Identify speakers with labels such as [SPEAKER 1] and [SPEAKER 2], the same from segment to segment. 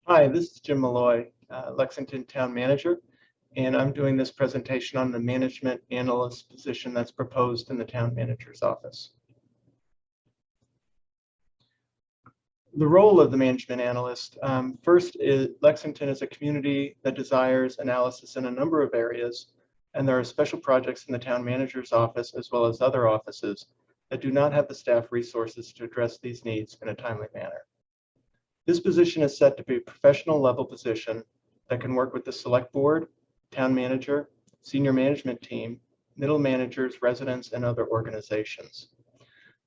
[SPEAKER 1] Hi, this is Jim Malloy, Lexington Town Manager, and I'm doing this presentation on the Management Analyst position that's proposed in the Town Manager's office. The role of the Management Analyst, first is Lexington is a community that desires analysis in a number of areas, and there are special projects in the Town Manager's office as well as other offices that do not have the staff resources to address these needs in a timely manner. This position is set to be a professional level position that can work with the select board, town manager, senior management team, middle managers, residents, and other organizations.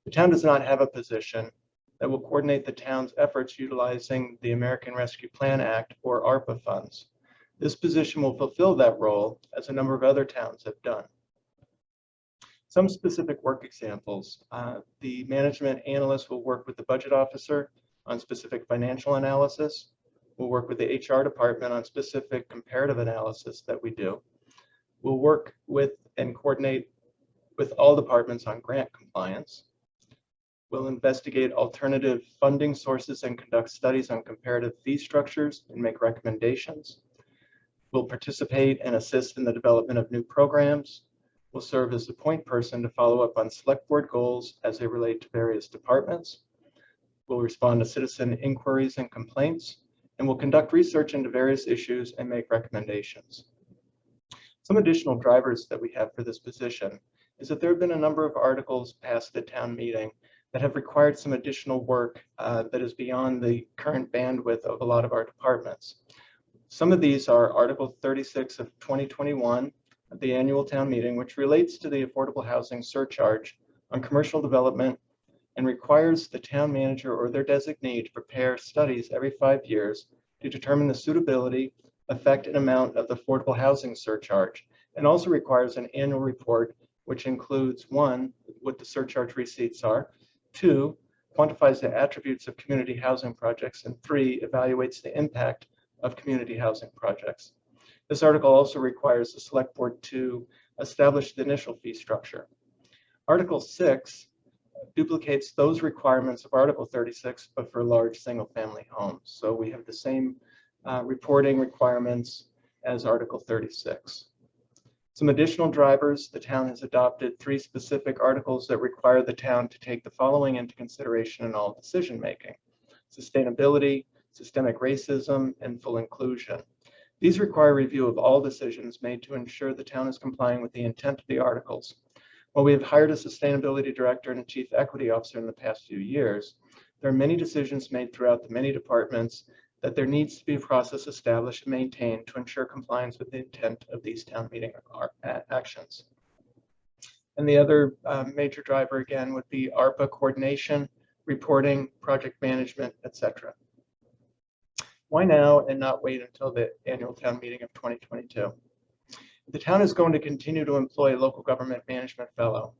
[SPEAKER 1] The town does not have a position that will coordinate the town's efforts utilizing the American Rescue Plan Act or ARPA funds. This position will fulfill that role as a number of other towns have done. Some specific work examples. The management analyst will work with the budget officer on specific financial analysis. We'll work with the HR department on specific comparative analysis that we do. We'll work with and coordinate with all departments on grant compliance. We'll investigate alternative funding sources and conduct studies on comparative fee structures and make recommendations. We'll participate and assist in the development of new programs. We'll serve as the point person to follow up on select board goals as they relate to various departments. We'll respond to citizen inquiries and complaints, and we'll conduct research into various issues and make recommendations. Some additional drivers that we have for this position is that there have been a number of articles passed at town meeting that have required some additional work that is beyond the current bandwidth of a lot of our departments. Some of these are Article 36 of 2021 at the annual town meeting, which relates to the affordable housing surcharge on commercial development and requires the town manager or their designee to prepare studies every 5 years to determine the suitability, effect, and amount of the affordable housing surcharge, and also requires an annual report which includes 1, what the surcharge receipts are, 2, quantifies the attributes of community housing projects, and 3, evaluates the impact of community housing projects. This article also requires the select board to establish the initial fee structure. Article 6 duplicates those requirements of Article 36, but for large single-family homes. So we have the same reporting requirements as Article 36. Some additional drivers: the town has adopted 3 specific articles that require the town to take the following into consideration in all decision-making: sustainability, systemic racism, and full inclusion. These require review of all decisions made to ensure the town is complying with the intent of the articles. While we have hired a sustainability director and a chief equity officer in the past few years, there are many decisions made throughout the many departments that there needs to be a process established and maintained to ensure compliance with the intent of these town meeting actions. And the other major driver again would be ARPA coordination, reporting, project management, etc. Why now and not wait until the annual town meeting of 2022? The town is going to continue to employ a local government management fellow.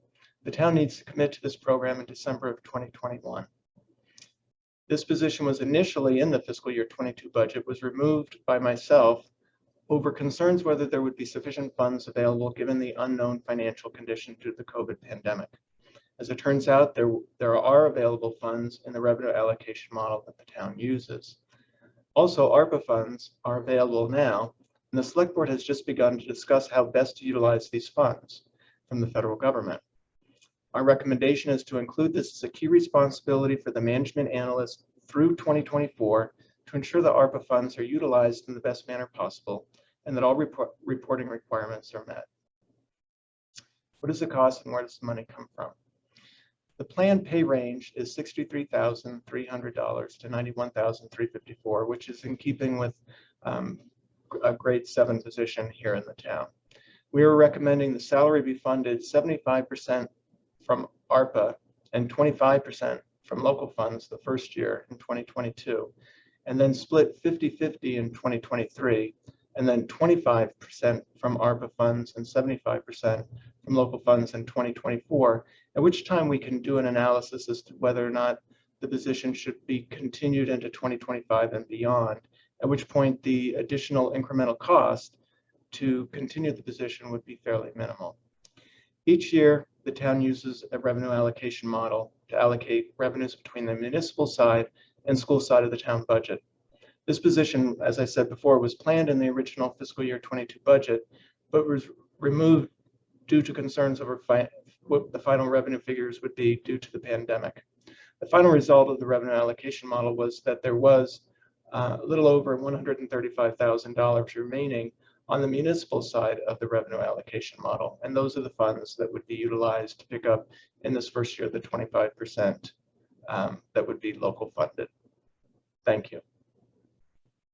[SPEAKER 1] The town needs to commit to this program in December of 2021. This position was initially in the fiscal year 22 budget, was removed by myself over concerns whether there would be sufficient funds available given the unknown financial condition due to the COVID pandemic. As it turns out, there are available funds in the revenue allocation model that the town uses. Also, ARPA funds are available now, and the select board has just begun to discuss how best to utilize these funds from the federal government. Our recommendation is to include this as a key responsibility for the management analyst through 2024 to ensure the ARPA funds are utilized in the best manner possible and that all reporting requirements are met. What is the cost and where does the money come from? The planned pay range is $63,300 to $91,354, which is in keeping with a grade 7 position here in the town. We are recommending the salary be funded 75% from ARPA and 25% from local funds the first year in 2022, and then split 50-50 in 2023, and then 25% from ARPA funds and 75% from local funds in 2024, at which time we can do an analysis as to whether or not the position should be continued into 2025 and beyond, at which point the additional incremental cost to continue the position would be fairly minimal. Each year, the town uses a revenue allocation model to allocate revenues between the municipal side and school side of the town budget. This position, as I said before, was planned in the original fiscal year 22 budget, but was removed due to concerns over what the final revenue figures would be due to the pandemic. The final result of the revenue allocation model was that there was a little over $135,000 remaining on the municipal side of the revenue allocation model. And those are the funds that would be utilized to pick up in this first year the 25% that would be local funded. Thank you.